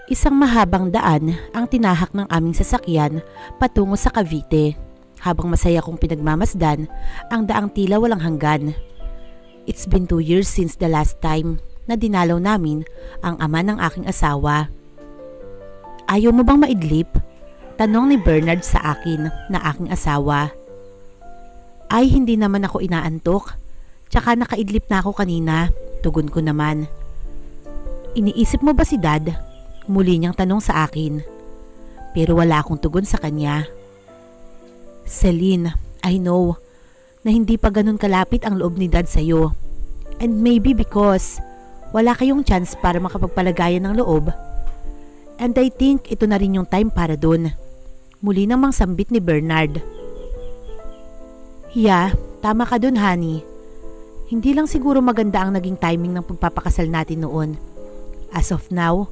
Isang mahabang daan ang tinahak ng aming sasakyan patungo sa Cavite, habang masaya kong pinagmamasdan ang daang tila walang hanggan. It's been 2 years since the last time na dinalaw namin ang ama ng aking asawa. Ayaw mo bang maidlip? Tanong ni Bernard sa akin na aking asawa. Ay, hindi naman ako inaantok. Tsaka nakaidlip na ako kanina, tugon ko naman. Iniisip mo ba si Dad? Muli niyang tanong sa akin. Pero wala akong tugon sa kanya. Celine, I know na hindi pa ganun kalapit ang loob ni Dad sa'yo. And maybe because wala kayong chance para makapagpalagayan ng loob. And I think ito na rin yung time para dun. Muli namang sambit ni Bernard. Yeah, tama ka dun, honey. Hindi lang siguro maganda ang naging timing ng pagpapakasal natin noon. As of now,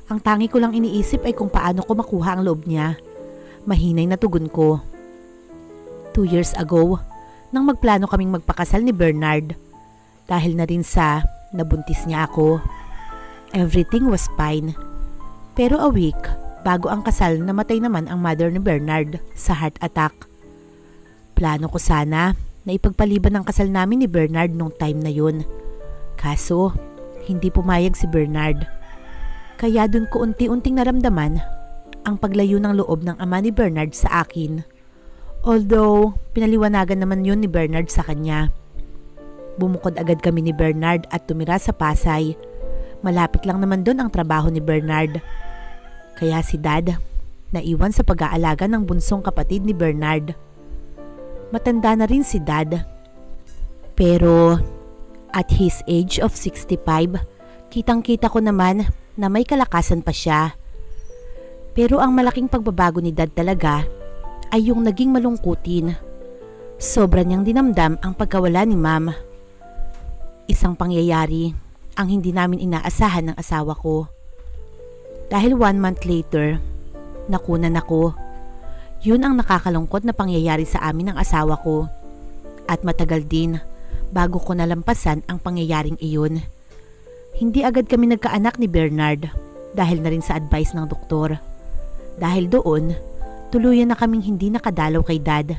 ang tangi ko lang iniisip ay kung paano ko makuha ang loob niya. Mahinay na tugon ko. 2 years ago, nang magplano kaming magpakasal ni Bernard. Dahil na rin sa nabuntis niya ako. Everything was fine. Pero a week bago ang kasal, namatay naman ang mother ni Bernard sa heart attack. Plano ko sana na ipagpaliban ang kasal namin ni Bernard nung time na yun. Kaso, hindi pumayag si Bernard. Kaya dun ko unti-unting naramdaman ang paglayo ng loob ng ama ni Bernard sa akin. Although, pinaliwanagan naman yun ni Bernard sa kanya. Bumukod agad kami ni Bernard at tumira sa Pasay. Malapit lang naman dun ang trabaho ni Bernard. Kaya si Dad, naiwan sa pag-aalaga ng bunsong kapatid ni Bernard. Matanda na rin si Dad. Pero, at his age of 65, kitang-kita ko naman na may kalakasan pa siya. Pero ang malaking pagbabago ni Dad talaga ay yung naging malungkutin. Sobra niyang dinamdam ang pagkawala ni Ma'am. Isang pangyayari ang hindi namin inaasahan ng asawa ko. Dahil 1 month later, nakunan ako. Yun ang nakakalungkot na pangyayari sa amin ng asawa ko. At matagal din bago ko nalampasan ang pangyayaring iyon. Hindi agad kami nagkaanak ni Bernard dahil na rin sa advice ng doktor. Dahil doon, tuluyan na kaming hindi nakadalaw kay Dad.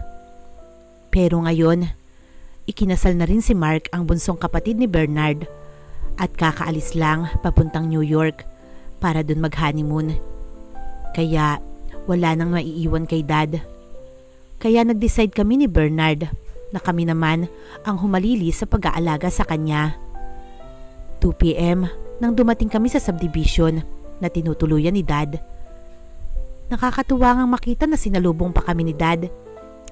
Pero ngayon, ikinasal na rin si Mark, ang bunsong kapatid ni Bernard, at kakaalis lang papuntang New York para dun mag-honeymoon. Kaya wala nang maiiwan kay Dad. Kaya nag-decide kami ni Bernard na kami naman ang humalili sa pag-aalaga sa kanya. 2 p.m. nang dumating kami sa subdivision na tinutuluyan ni Dad. Nakakatuwa ngang makita na sinalubong pa kami ni Dad,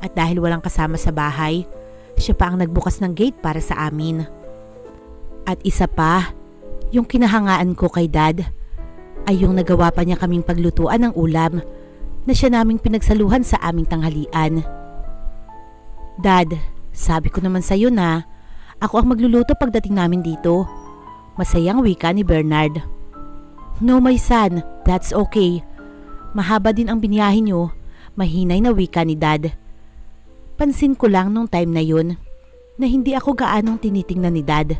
at dahil walang kasama sa bahay, siya pa ang nagbukas ng gate para sa amin. At isa pa, yung kinahangaan ko kay Dad ay yung nagawa pa niya kaming paglutuan ng ulam na siya naming pinagsaluhan sa aming tanghalian. Dad, sabi ko naman sa'yo na ako ang magluluto pagdating namin dito. Masayang wika ni Bernard. No, my son, that's okay. Mahaba din ang biniyahe nyo. Mahinay na wika ni Dad. Pansin ko lang nung time na yun na hindi ako gaanong tinitingnan ni Dad.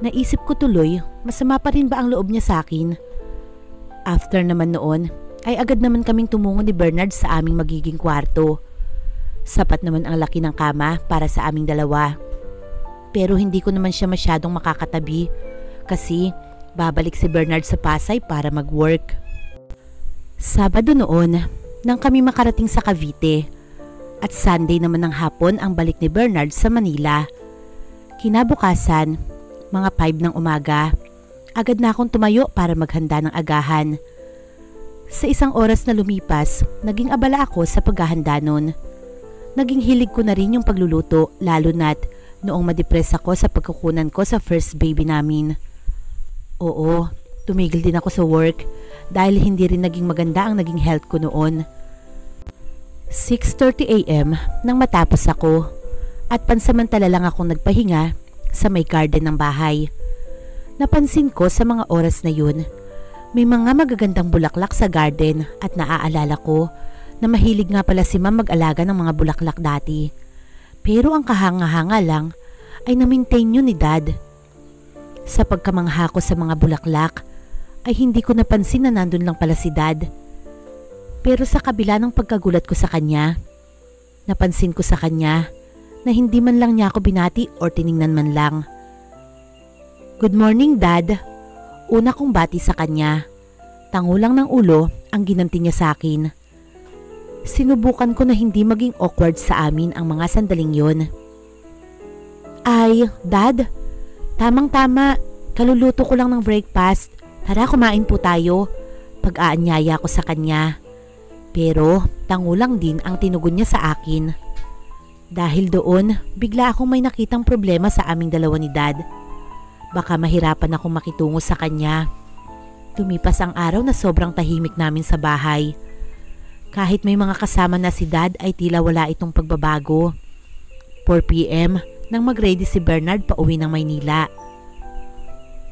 Naisip ko tuloy, masama pa rin ba ang loob niya sa akin? After naman noon, ay agad naman kaming tumungo ni Bernard sa aming magiging kwarto. Sapat naman ang laki ng kama para sa aming dalawa. Pero hindi ko naman siya masyadong makakatabi kasi babalik si Bernard sa Pasay para mag-work. Sabado noon, nang kami makarating sa Cavite, at Sunday naman ng hapon ang balik ni Bernard sa Manila. Kinabukasan, mga 5 ng umaga, agad na akong tumayo para maghanda ng agahan. Sa isang oras na lumipas, naging abala ako sa paghahanda nun. Naging hilig ko na rin yung pagluluto, lalo na't noong madepress ako sa pagkukunan ko sa first baby namin. Oo, tumigil din ako sa work dahil hindi rin naging maganda ang naging health ko noon. 6:30 a.m. nang matapos ako at pansamantala lang akong nagpahinga sa may garden ng bahay. Napansin ko sa mga oras na yun, may mga magagandang bulaklak sa garden at naaalala ko na mahilig nga pala si Ma'am mag-alaga ng mga bulaklak dati. Pero ang kahanga-hanga lang ay na-maintain yun ni Dad. Sa pagkamangha ko sa mga bulaklak, ay hindi ko napansin na nandun lang pala si Dad. Pero sa kabila ng pagkagulat ko sa kanya, napansin ko sa kanya na hindi man lang niya ako binati or tiningnan man lang. Good morning, Dad. Una kong bati sa kanya. Tangulang ng ulo ang ginanti niya sa akin. Sinubukan ko na hindi maging awkward sa amin ang mga sandaling yon. Ay, Dad, tamang-tama, kaluluto ko lang ng breakfast. Tara, kumain po tayo. Pag-aanyaya ko sa kanya. Pero tangulang din ang tinugon niya sa akin. Dahil doon, bigla akong may nakitang problema sa aming dalawa ni Dad. Baka mahirapan akong makitungo sa kanya. Tumipas ang araw na sobrang tahimik namin sa bahay. Kahit may mga kasama na si Dad ay tila wala itong pagbabago. 4 p.m. nang mag-ready si Bernard pa uwi ng Maynila.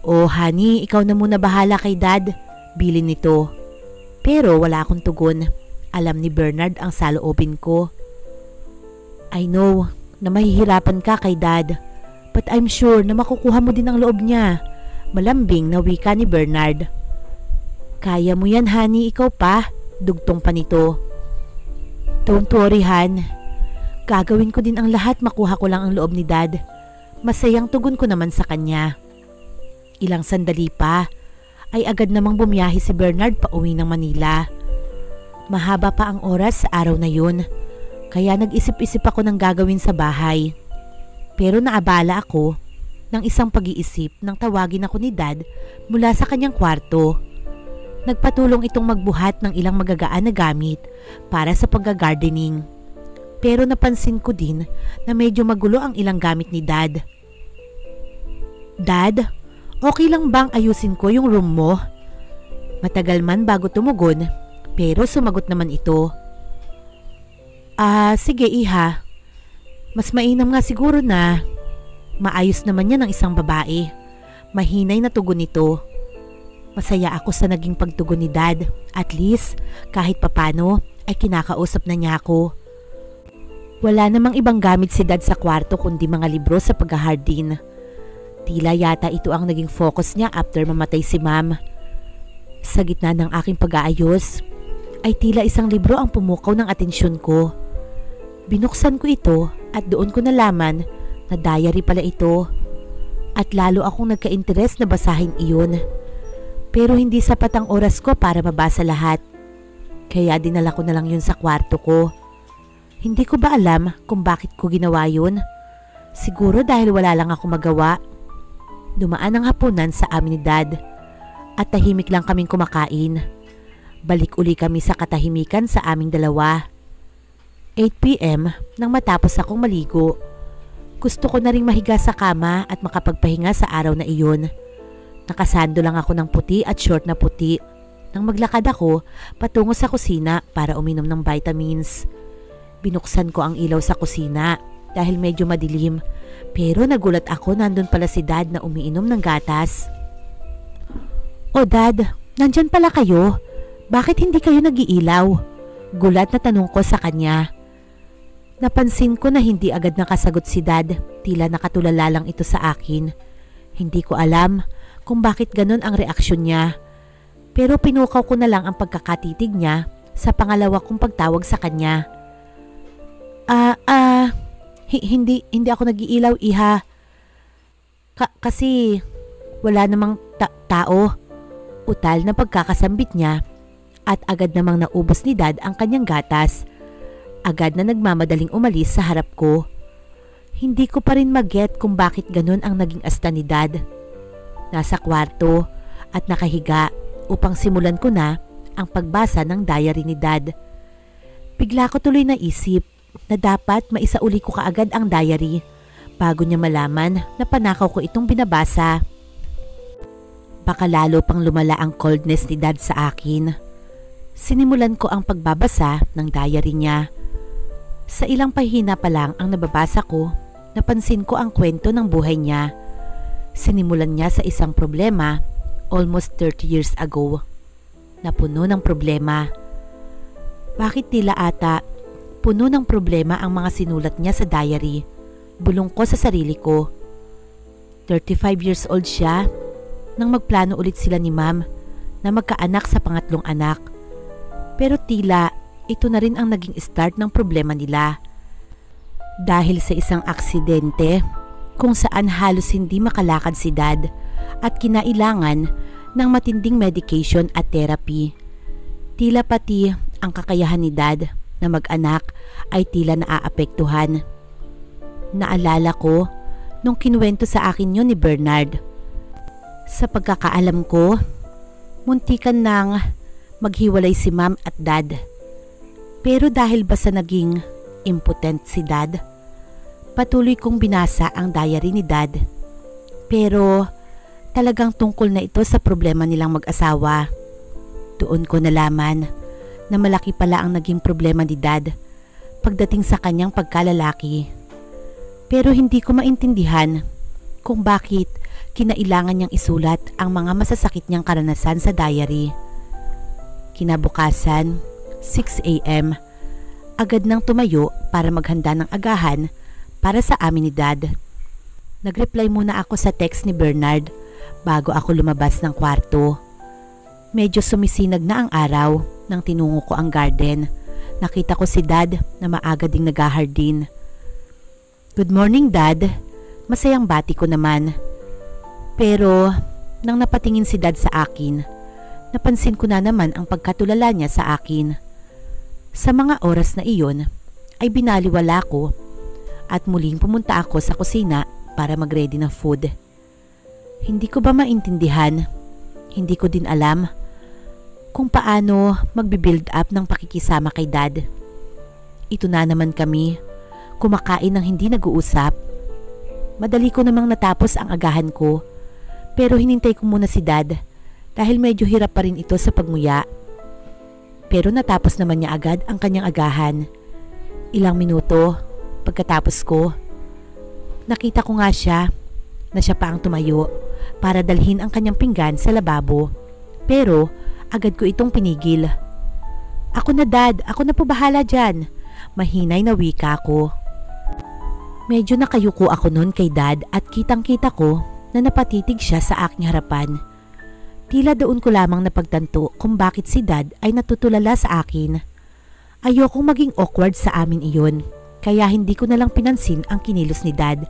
Oh honey, ikaw na muna bahala kay Dad. Bilin nito. Pero wala akong tugon. Alam ni Bernard ang saloobin ko. I know na mahihirapan ka kay Dad. But I'm sure na makukuha mo din ang loob niya. Malambing na wika ni Bernard. Kaya mo yan honey, ikaw pa. Dugtong pa nito. Don't worry Han. Gagawin ko din ang lahat makuha ko lang ang loob ni Dad. Masayang tugon ko naman sa kanya. Ilang sandali pa ay agad namang bumiyahe si Bernard pa uwi ng Manila. Mahaba pa ang oras sa araw na yun. Kaya nag-isip-isip ako ng gagawin sa bahay. Pero naabala ako ng isang pag-iisip nang tawagin ako ni Dad mula sa kanyang kwarto. Nagpatulong itong magbuhat ng ilang magagaan na gamit para sa pagga-gardening. Pero napansin ko din na medyo magulo ang ilang gamit ni Dad. Dad, okay lang bang ayusin ko yung room mo? Matagal man bago tumugon, pero sumagot naman ito. Sige iha. Mas mainam nga siguro na maayos naman yan ng isang babae. Mahinay na tugon nito. Masaya ako sa naging pagtugon ni Dad. At least, kahit papano, ay kinakausap na niya ako. Wala namang ibang gamit si Dad sa kwarto kundi mga libro sa pag-hardin. Tila yata ito ang naging focus niya after mamatay si Ma'am. Sa gitna ng aking pag-aayos, ay tila isang libro ang pumukaw ng atensyon ko. Binuksan ko ito at doon ko nalaman na diary pala ito. At lalo akong nagka-interes na basahin iyon. Pero hindi sapat ang oras ko para mabasa lahat. Kaya dinala ko na lang yun sa kwarto ko. Hindi ko ba alam kung bakit ko ginawa yun? Siguro dahil wala lang ako magawa. Dumaan ang hapunan sa amin ni Dad. At tahimik lang kaming kumakain. Balik uli kami sa katahimikan sa aming dalawa. 8 p.m. nang matapos akong maligo. Gusto ko na ring mahiga sa kama at makapagpahinga sa araw na iyon. Nakasando lang ako ng puti at short na puti. Nang maglakad ako patungo sa kusina para uminom ng vitamins. Binuksan ko ang ilaw sa kusina dahil medyo madilim. Pero nagulat ako nandun pala si Dad na umiinom ng gatas. Oh Dad, nandyan pala kayo. Bakit hindi kayo nag-iilaw? Gulat na tanong ko sa kanya. Napansin ko na hindi agad nakasagot si Dad. Tila nakatulala lang ito sa akin. Hindi ko alam kung bakit ganun ang reaksyon niya. Pero pinukaw ko na lang ang pagkakatitig niya sa pangalawa kong pagtawag sa kanya. Hindi ako nag-iilaw, iha. Kasi wala namang tao. Utal na pagkakasambit niya at agad namang naubos ni Dad ang kanyang gatas. Agad na nagmamadaling umalis sa harap ko. Hindi ko pa rin mag-get kung bakit ganun ang naging asta ni Dad. Nasa kwarto at nakahiga upang simulan ko na ang pagbasa ng diary ni Dad. Bigla ko tuloy naisip na dapat maisauli ko kaagad ang diary bago niya malaman na panakaw ko itong binabasa. Baka lalo pang lumala ang coldness ni Dad sa akin. Sinimulan ko ang pagbabasa ng diary niya. Sa ilang pahina pa lang ang nababasa ko, napansin ko ang kwento ng buhay niya. Sinimulan niya sa isang problema almost 30 years ago. Napuno ng problema. Bakit tila ata puno ng problema ang mga sinulat niya sa diary? Bulong ko sa sarili ko. 35 years old siya nang magplano ulit sila ni Ma'am na magkaanak sa pangatlong anak. Pero tila ito na rin ang naging start ng problema nila. Dahil sa isang aksidente kung saan halos hindi makalakad si Dad at kinailangan ng matinding medication at therapy. Tila pati ang kakayahan ni Dad na mag-anak ay tila naaapektuhan. Naalala ko nung kinuwento sa akin yun ni Bernard. Sa pagkakaalam ko, muntikan nang maghiwalay si Ma'am at Dad. Pero dahil ba sa naging impotent si Dad, patuloy kong binasa ang diary ni Dad. Pero talagang tungkol na ito sa problema nilang mag-asawa. Doon ko nalaman na malaki pala ang naging problema ni Dad pagdating sa kanyang pagkalalaki. Pero hindi ko maintindihan kung bakit kinailangan niyang isulat ang mga masasakit niyang karanasan sa diary. Kinabukasan, 6 a.m., agad nang tumayo para maghanda ng agahan para sa amin ni Dad. Nag-reply muna ako sa text ni Bernard bago ako lumabas ng kwarto. Medyo sumisinag na ang araw nang tinungo ko ang garden. Nakita ko si Dad na maaga ding naghahardin. "Good morning, Dad." Masayang bati ko naman. Pero nang napatingin si Dad sa akin, napansin ko na naman ang pagkatulala niya sa akin. Sa mga oras na iyon ay binaliwala ko at muling pumunta ako sa kusina para mag-ready ng food. Hindi ko ba maintindihan? Hindi ko din alam kung paano magbi-build up ng pakikisama kay Dad. Ito na naman kami, kumakain ng hindi nag-uusap. Madali ko namang natapos ang agahan ko, pero hinintay ko muna si Dad dahil medyo hirap pa rin ito sa pagmuya. Pero natapos naman niya agad ang kanyang agahan. Ilang minuto pagkatapos ko, nakita ko nga siya na siya pa ang tumayo para dalhin ang kanyang pinggan sa lababo. Pero agad ko itong pinigil. "Ako na, Dad, ako na po bahala dyan." Mahinay na wika ko. Medyo nakayuko ako noon kay Dad at kitang-kita ko na napatitig siya sa aking harapan. Tila doon ko lamang napagtanto kung bakit si Dad ay natutulala sa akin. Ayokong maging awkward sa amin iyon, kaya hindi ko nalang pinansin ang kinilos ni Dad.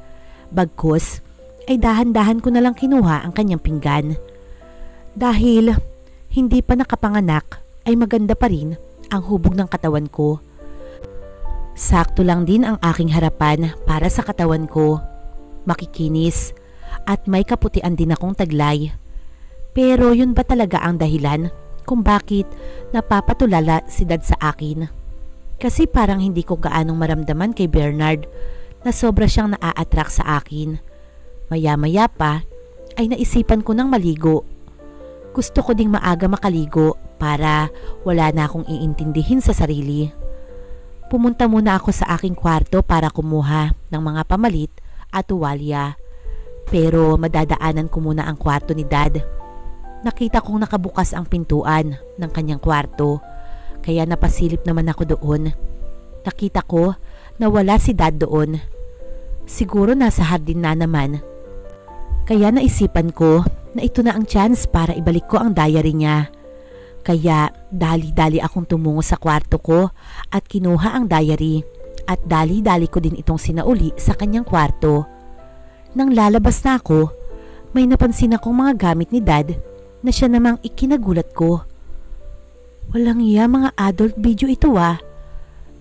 Bagkus ay dahan-dahan ko nalang kinuha ang kanyang pinggan. Dahil hindi pa nakapanganak ay maganda pa rin ang hubog ng katawan ko. Sakto lang din ang aking harapan para sa katawan ko. Makikinis at may kaputian din akong taglay. Pero yun ba talaga ang dahilan kung bakit napapatulala si Dad sa akin? Kasi parang hindi ko gaanong maramdaman kay Bernard na sobra siyang naa-attract sa akin. Maya-maya pa ay naisipan ko ng maligo. Gusto ko ding maaga makaligo para wala na akong iintindihin sa sarili. Pumunta muna ako sa aking kwarto para kumuha ng mga pamalit at tuwalya. Pero madadaanan ko muna ang kwarto ni Dad. Nakita kong nakabukas ang pintuan ng kanyang kwarto, kaya napasilip naman ako doon. Nakita ko na wala si Dad doon. Siguro nasa hardin na naman. Kaya naisipan ko na ito na ang chance para ibalik ko ang diary niya. Kaya dali-dali akong tumungo sa kwarto ko at kinuha ang diary at dali-dali ko din itong sinauli sa kanyang kwarto. Nang lalabas na ako, may napansin akong mga gamit ni Dad na siya namang ikinagulat ko. Walang iya, mga adult video ito ah.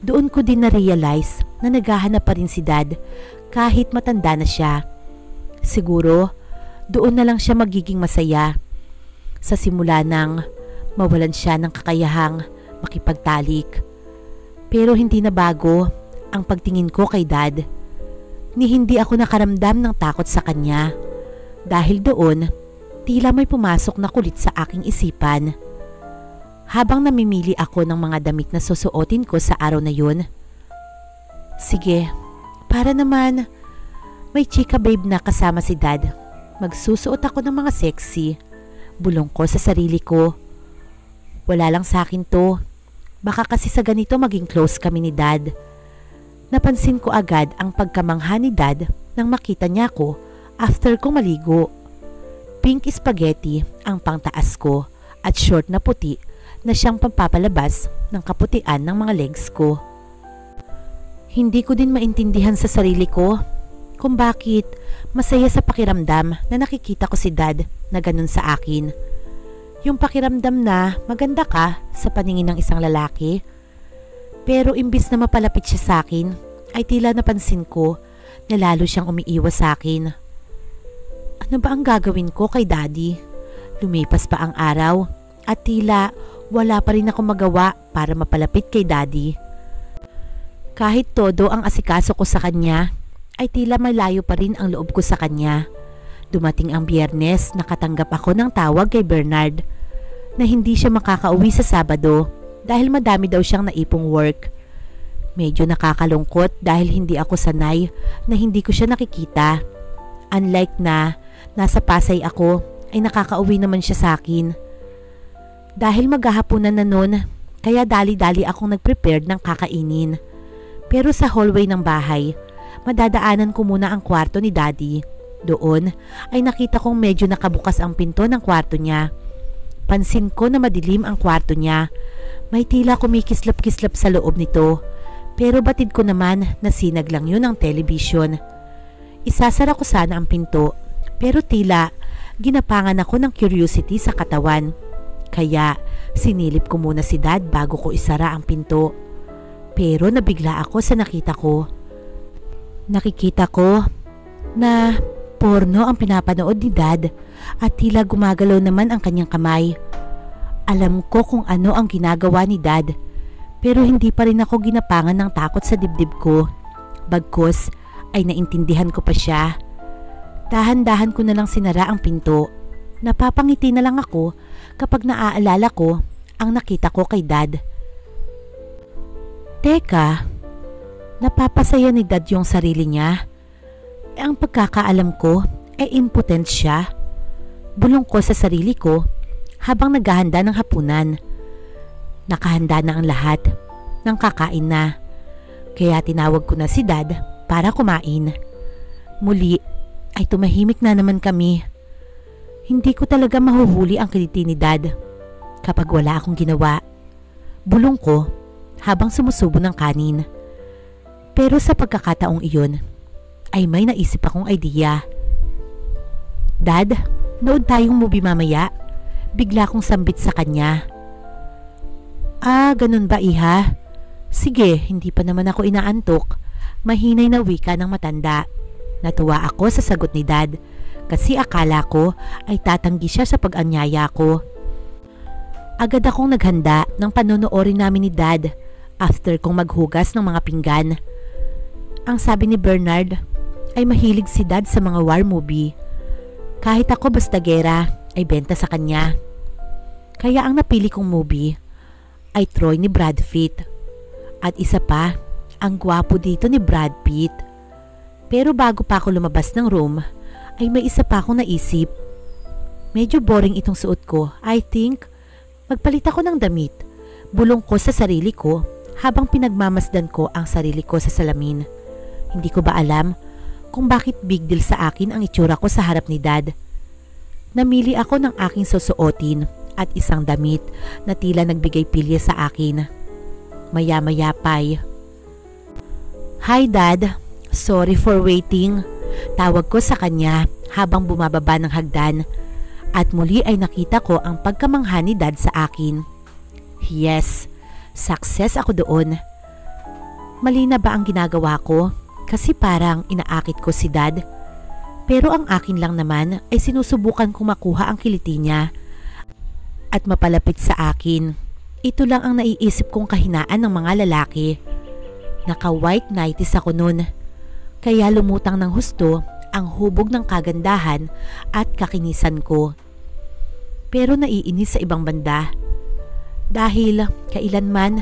Doon ko din na-realize na naghahanap pa rin si Dad kahit matanda na siya. Siguro doon na lang siya magiging masaya. Sa simula nang mawalan siya ng kakayahang makipagtalik. Pero hindi na bago ang pagtingin ko kay Dad. Ni hindi ako nakaramdam ng takot sa kanya. Dahil doon, tila may pumasok na kulit sa aking isipan. Habang namimili ako ng mga damit na susuotin ko sa araw na yun. Sige, para naman may chika babe na kasama si Dad. Magsusuot ako ng mga sexy. Bulong ko sa sarili ko. Wala lang sa akin to. Baka kasi sa ganito maging close kami ni Dad. Napansin ko agad ang pagkamangha ni Dad nang makita niya ko after kong maligo. Pink spaghetti ang pangtaas ko at short na puti na siyang pampapalabas ng kaputian ng mga legs ko. Hindi ko din maintindihan sa sarili ko kung bakit masaya sa pakiramdam na nakikita ko si Dad na ganun sa akin. Yung pakiramdam na maganda ka sa paningin ng isang lalaki. Pero imbis na mapalapit siya sa akin, ay tila napansin ko na lalo siyang umiiwas sa akin. Ano ba ang gagawin ko kay Daddy? Lumipas pa ang araw at tila wala pa rin ako magawa para mapalapit kay Daddy. Kahit todo ang asikaso ko sa kanya, ay tila malayo pa rin ang loob ko sa kanya. Dumating ang Biyernes, nakatanggap ako ng tawag kay Bernard na hindi siya makakauwi sa Sabado dahil madami daw siyang naipong work. Medyo nakakalungkot dahil hindi ako sanay na hindi ko siya nakikita. Unlike na nasa Pasay ako, ay nakakauwi naman siya sa akin. Dahil maghahaponan na nun, kaya dali-dali akong nag-prepare ng kakainin. Pero sa hallway ng bahay, madadaanan ko muna ang kwarto ni Daddy. Doon ay nakita kong medyo nakabukas ang pinto ng kwarto niya. Pansin ko na madilim ang kwarto niya. May tila kumikislap-kislap sa loob nito. Pero batid ko naman na sinag lang yun ang television. Isasara ko sana ang pinto, pero tila ginapangan ako ng curiosity sa katawan. Kaya sinilip ko muna si Dad bago ko isara ang pinto. Pero nabigla ako sa nakita ko. Nakikita ko na porno ang pinapanood ni Dad at tila gumagalaw naman ang kanyang kamay. Alam ko kung ano ang ginagawa ni Dad, pero hindi pa rin ako ginapangan ng takot sa dibdib ko. Bagkus ay naintindihan ko pa siya. Dahan-dahan ko na lang sinara ang pinto. Napapangiti na lang ako kapag naaalala ko ang nakita ko kay Dad. Teka, napapasaya ni Dad yung sarili niya. Ang pagkakaalam ko ay impotent siya. Bulong ko sa sarili ko habang naghahanda ng hapunan. Nakahanda na ang lahat ng kakain na. Kaya tinawag ko na si Dad para kumain. Muli ay tumahimik na naman kami. Hindi ko talaga mahuhuli ang kiliti ni Dad kapag wala akong ginawa. Bulong ko habang sumusubo ng kanin. Pero sa pagkakataong iyon ay may naisip akong idea. Dad, nood tayong movie mamaya. Bigla kong sambit sa kanya. Ah, ganun ba iha? Sige, hindi pa naman ako inaantok. Mahinay na wika ng matanda. Natuwa ako sa sagot ni Dad kasi akala ko ay tatanggi siya sa pag-anyaya ko. Agad akong naghanda ng panonoorin namin ni Dad after kong maghugas ng mga pinggan. Ang sabi ni Bernard ay mahilig si Dad sa mga war movie. Kahit ako basta gera ay benta sa kanya. Kaya ang napili kong movie ay Troy ni Brad Pitt. At isa pa, ang gwapo dito ni Brad Pitt. Pero bago pa ako lumabas ng room, ay may isa pa akong naisip. Medyo boring itong suot ko. I think, magpalit ako ng damit. Bulong ko sa sarili ko habang pinagmamasdan ko ang sarili ko sa salamin. Hindi ko ba alam kung bakit big deal sa akin ang itsura ko sa harap ni Dad. Namili ako ng aking susuotin at isang damit na tila nagbigay pilya sa akin. Maya-maya pa'y, "Hi Dad, sorry for waiting." Tawag ko sa kanya habang bumababa ng hagdan at muli ay nakita ko ang pagkamangha ni Dad sa akin. Yes, success ako doon. Mali na ba ang ginagawa ko? Kasi parang inaakit ko si Dad. Pero ang akin lang naman ay sinusubukan kong makuha ang kiliti niya at mapalapit sa akin. Ito lang ang naiisip kong kahinaan ng mga lalaki. Naka-white nighties ako nun. Kaya lumutang ng husto ang hubog ng kagandahan at kakinisan ko. Pero naiinis sa ibang banda. Dahil kailanman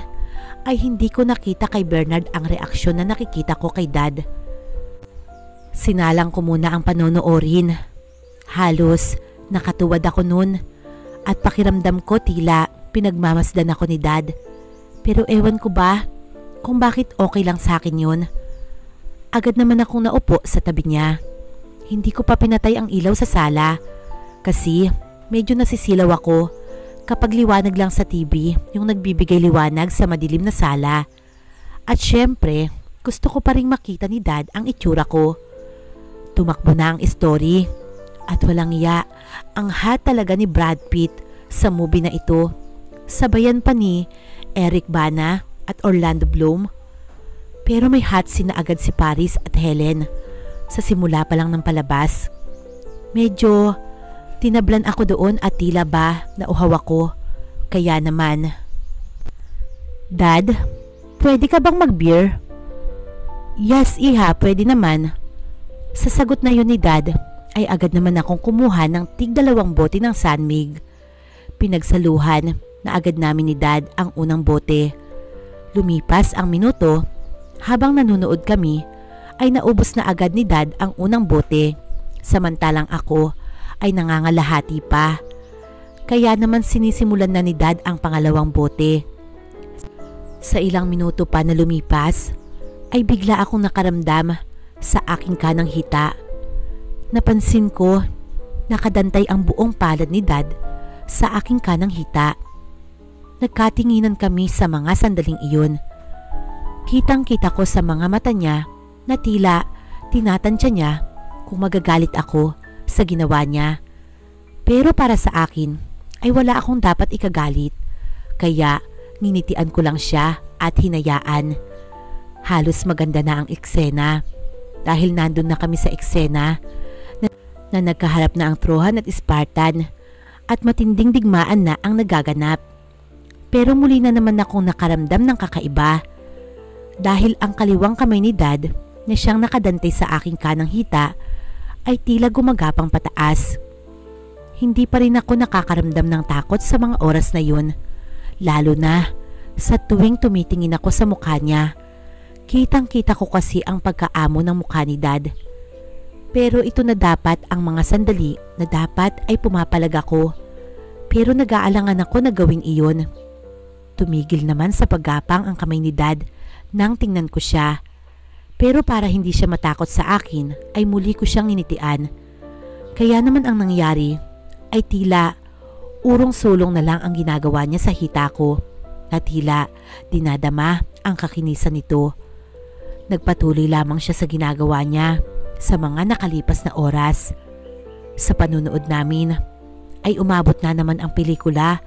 ay hindi ko nakita kay Bernard ang reaksyon na nakikita ko kay Dad. Sinalang ko muna ang panonoorin. Halos nakatuwad ako nun at pakiramdam ko tila pinagmamasdan ako ni Dad. Pero ewan ko ba kung bakit okay lang sa akin yun. Agad naman akong naupo sa tabi niya. Hindi ko pa pinatay ang ilaw sa sala kasi medyo nasisilaw ako Kapag liwanag lang sa TV, yung nagbibigay liwanag sa madilim na sala. At syempre, gusto ko pa ring makita ni Dad ang itsura ko. Tumakbo na ang story. At walang iya, ang hot talaga ni Brad Pitt sa movie na ito. Sabayan pa ni Eric Bana at Orlando Bloom. Pero may hot scene na agad si Paris at Helen sa simula pa lang ng palabas. Medyo tinablan ako doon at tila ba nauhaw ako. Kaya naman, Dad, pwede ka bang mag-beer? Yes, Iha, pwede naman. Sa sagot na yun ni Dad, ay agad naman akong kumuha ng tig-2 bote ng Sanmig. Pinagsaluhan na agad namin ni Dad ang unang bote. Lumipas ang minuto, habang nanonood kami, ay naubos na agad ni Dad ang unang bote. Samantalang ako ay nangangalahati pa. Kaya naman sinisimulan na ni Dad ang pangalawang bote. Sa ilang minuto pa na lumipas, ay bigla akong nakaramdam sa aking kanang hita. Napansin ko, nakadantay ang buong palad ni Dad sa aking kanang hita. Nagkatinginan kami sa mga sandaling iyon. Kitang-kita ko sa mga mata niya na tila tinatansya niya kung magagalit ako sa ginawa niya. Pero para sa akin ay wala akong dapat ikagalit. Kaya ninitian ko lang siya at hinayaan. Halos maganda na ang eksena. Dahil nandun na kami sa eksena na nagkaharap na ang Trohan at Spartan at matinding digmaan na ang nagaganap. Pero muli na naman akong nakaramdam ng kakaiba dahil ang kaliwang kamay ni Dad na siyang nakadantay sa aking kanang hita ay tila gumagapang pataas. Hindi pa rin ako nakakaramdam ng takot sa mga oras na yun, lalo na sa tuwing tumitingin ako sa mukha niya. Kitang-kita ko kasi ang pagkaamo ng mukha ni Dad. Pero ito na dapat ang mga sandali na dapat ay pumapalag ako. Pero nag-aalangan ako na gawin iyon. Tumigil naman sa paggapang ang kamay ni Dad nang tingnan ko siya. Pero para hindi siya matakot sa akin ay muli ko siyang ninitian. Kaya naman ang nangyari ay tila urong-sulong na lang ang ginagawa niya sa hita ko na tila dinadama ang kakinisan nito. Nagpatuloy lamang siya sa ginagawa niya sa mga nakalipas na oras. Sa panunood namin ay umabot na naman ang pelikula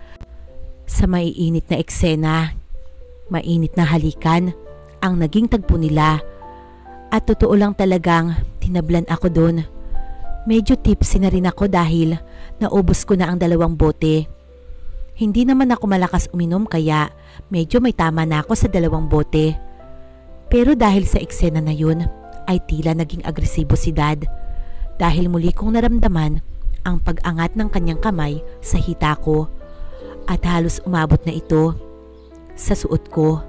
sa maiinit na eksena. Mainit na halikan ang naging tagpo nila at totoo lang talagang tinablan ako doon. Medyo tipsy na rin ako dahil naubos ko na ang 2 bote. Hindi naman ako malakas uminom kaya medyo may tama na ako sa 2 bote. Pero dahil sa eksena na yun ay tila naging agresibo si Dad dahil muli kong naramdaman ang pag-angat ng kanyang kamay sa hita ko at halos umabot na ito sa suot ko.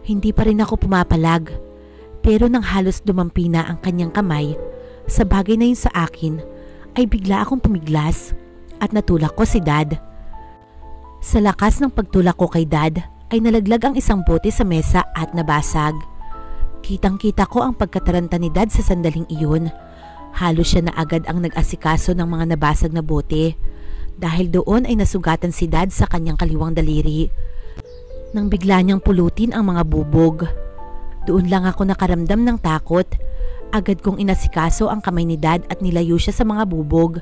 Hindi pa rin ako pumapalag pero nang halos dumampi na ang kanyang kamay sa bagay na yun sa akin ay bigla akong pumiglas at natulak ko si Dad. Sa lakas ng pagtulak ko kay Dad ay nalaglag ang isang bote sa mesa at nabasag. Kitang-kita ko ang pagkataranta ni Dad sa sandaling iyon. Halos siya na agad ang nag-asikaso ng mga nabasag na bote. Dahil doon ay nasugatan si Dad sa kanyang kaliwang daliri. Nang bigla niyang pulutin ang mga bubog. Doon lang ako nakaramdam ng takot. Agad kong inasikaso ang kamay ni Dad at nilayo siya sa mga bubog.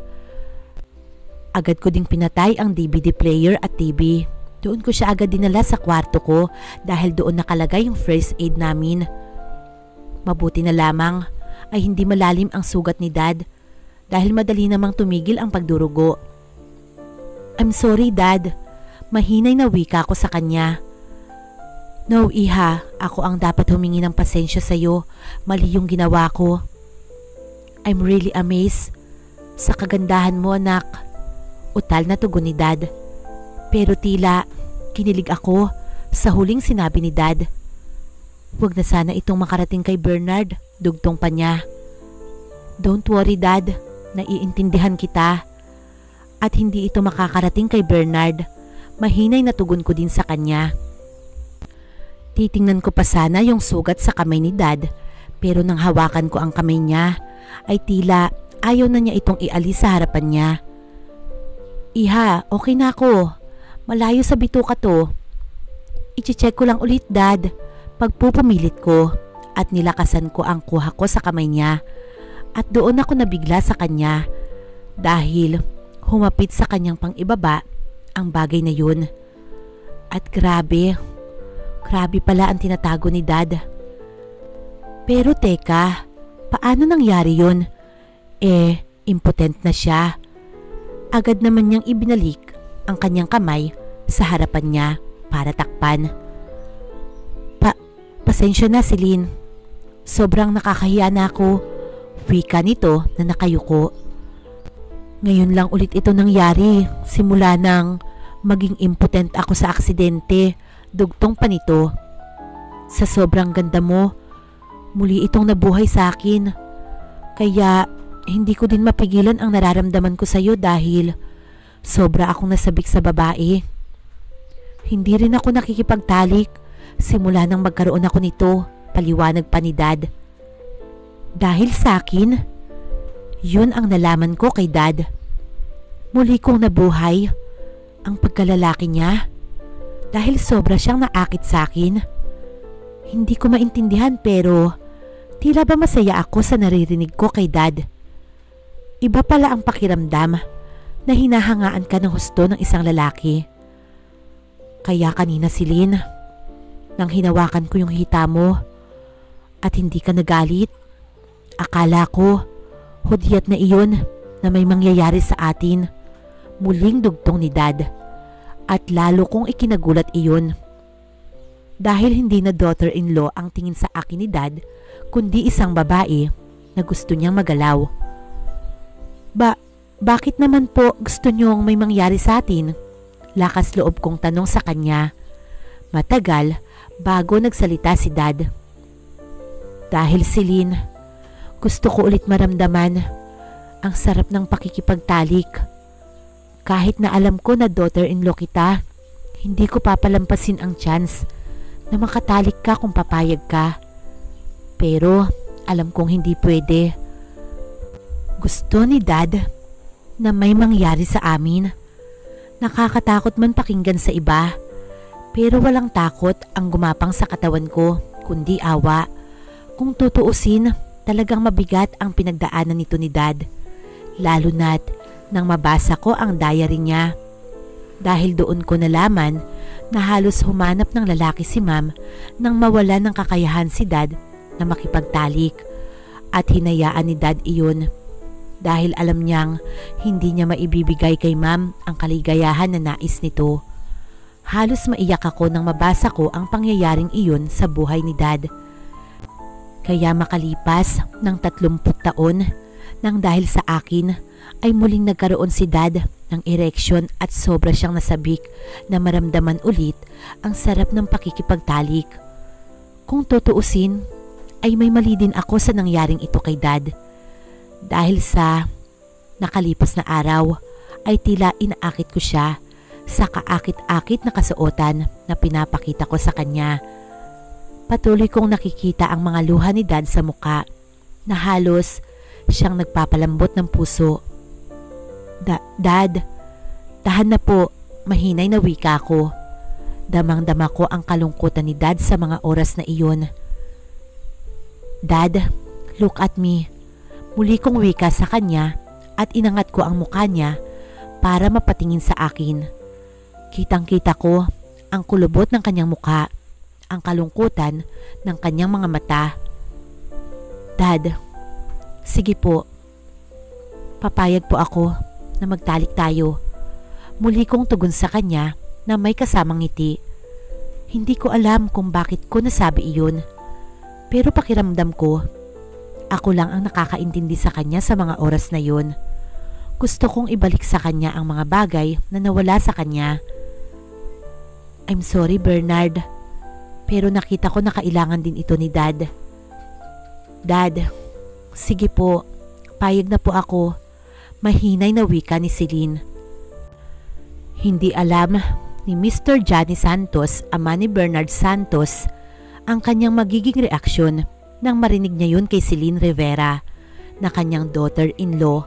Agad ko ding pinatay ang DVD player at TV. Doon ko siya agad dinala sa kwarto ko dahil doon nakalagay yung first aid namin. Mabuti na lamang ay hindi malalim ang sugat ni Dad dahil madali namang tumigil ang pagdurugo. I'm sorry, Dad. Mahinay na wika ko sa kanya. No, Iha. Ako ang dapat humingi ng pasensya sa iyo. Mali yung ginawa ko. I'm really amazed sa kagandahan mo, anak. Utal na tugon ni Dad. Pero tila kinilig ako sa huling sinabi ni Dad. Huwag na sana itong makarating kay Bernard, dugtong pa niya. Don't worry, Dad. Naiintindihan kita. At hindi ito makakarating kay Bernard. Mahinay na tugon ko din sa kanya. Titingnan ko pa sana yung sugat sa kamay ni Dad, pero nang hawakan ko ang kamay niya, ay tila ayaw na niya itong ialis sa harapan niya. Iha, okay na ako. Malayo sa bituka to. I-check ko lang ulit, Dad. Pagpupumilit ko at nilakasan ko ang kuha ko sa kamay niya. At doon ako nabigla sa kanya dahil humapit sa kanyang pang-ibaba ang bagay na yun. At grabe pala ang tinatago ni Dad. Pero teka, paano nangyari yun? Impotent na siya. Agad naman niyang ibinalik ang kanyang kamay sa harapan niya para takpan. Pasensya na, Celine. Sobrang nakakahiya na ako. Wika nito na nakayuko. Ngayon lang ulit ito nangyari simula nang maging impotent ako sa aksidente. Dugtong pa nito. Sa sobrang ganda mo, muli itong nabuhay sa akin. Kaya hindi ko din mapigilan ang nararamdaman ko sa iyo dahil sobra akong nasabik sa babae. Hindi rin ako nakikipagtalik simula nang magkaroon ako nito, paliwanag pa ni Dad. Dahil sa akin, yun ang nalaman ko kay Dad. Muli kong nabuhay ang pagkalalaki niya dahil sobra siyang naakit sa akin. Hindi ko maintindihan pero tila ba masaya ako sa naririnig ko kay Dad. Iba pala ang pakiramdam na hinahangaan ka ng husto ng isang lalaki. Kaya kanina, Celine, nang hinawakan ko yung hita mo at hindi ka nagalit, akala ko hudyat na iyon na may mangyayari sa atin. Muling dugtong ni Dad at lalo kong ikinagulat iyon. Dahil hindi na daughter-in-law ang tingin sa akin ni Dad kundi isang babae na gusto niyang magalaw. Bakit naman po gusto niyong may mangyari sa atin? Lakas loob kong tanong sa kanya. Matagal bago nagsalita si Dad. Dahil, Celine, gusto ko ulit maramdaman ang sarap ng pakikipagtalik. Kahit na alam ko na daughter-in-law kita, hindi ko papalampasin ang chance na makatalik ka kung papayag ka. Pero alam kong hindi pwede. Gusto ni Dad na may mangyari sa amin. Nakakatakot man pakinggan sa iba, pero walang takot ang gumapang sa katawan ko, kundi awa. Kung tutuusin, talagang mabigat ang pinagdaanan nito ni Dad. Lalo na't nang mabasa ko ang diary niya. Dahil doon ko nalaman na halos humanap ng lalaki si Ma'am nang mawala ng kakayahan si Dad na makipagtalik. At hinayaan ni Dad iyon. Dahil alam niyang hindi niya maibibigay kay Ma'am ang kaligayahan na nais nito. Halos maiyak ako nang mabasa ko ang pangyayaring iyon sa buhay ni Dad. Kaya makalipas ng 30 taon nang dahil sa akin ay muling nagkaroon si Dad ng ereksyon at sobra siyang nasabik na maramdaman ulit ang sarap ng pakikipagtalik. Kung tutuusin ay may mali din ako sa nangyaring ito kay Dad. Dahil sa nakalipas na araw ay tila inaakit ko siya sa kaakit-akit na kasuotan na pinapakita ko sa kanya. Patuloy kong nakikita ang mga luha ni Dad sa muka na halos siyang nagpapalambot ng puso. Dad, tahan na po, mahinay na wika ko. Damang-dama ko ang kalungkutan ni Dad sa mga oras na iyon. Dad, look at me. Muli kong wika sa kanya at inangat ko ang mukha niya para mapatingin sa akin. Kitang-kita ko ang kulubot ng kanyang mukha, ang kalungkutan ng kanyang mga mata. Dad, sige po. Papayag po ako na magtalik tayo. Muli kong tugon sa kanya na may kasamang ngiti. Hindi ko alam kung bakit ko nasabi iyon. Pero pakiramdam ko, ako lang ang nakakaintindi sa kanya sa mga oras na yun. Gusto kong ibalik sa kanya ang mga bagay na nawala sa kanya. I'm sorry, Bernard. Pero nakita ko na kailangan din ito ni Dad. Dad, sige po, payag na po ako. Mahinay na wika ni Celine. Hindi alam ni Mr. Johnny Santos, ama ni Bernard Santos, ang kanyang magiging reaksyon nang marinig niya yun kay Celine Rivera na kanyang daughter-in-law.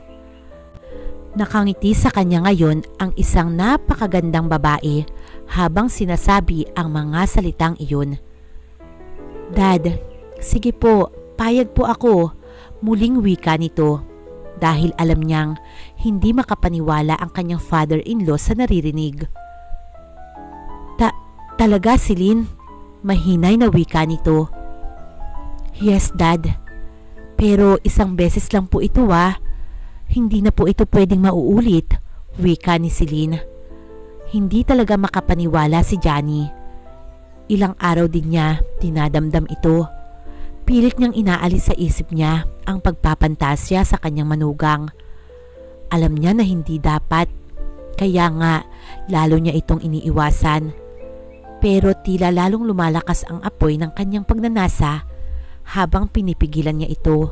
Nakangiti sa kanya ngayon ang isang napakagandang babae habang sinasabi ang mga salitang iyon. Dad, sige po, payag po ako, muling wika nito dahil alam niyang hindi makapaniwala ang kanyang father-in-law sa naririnig. Talaga, Celine? Mahinay na wika nito. Yes, Dad. Pero isang beses lang po ito Hindi na po ito pwedeng mauulit, wika ni Celine. Hindi talaga makapaniwala si Johnny. Ilang araw din niya dinadamdam ito. Pilit niyang inaalis sa isip niya ang pagpapantasya sa kanyang manugang. Alam niya na hindi dapat, kaya nga lalo niya itong iniiwasan. Pero tila lalong lumalakas ang apoy ng kanyang pagnanasa habang pinipigilan niya ito.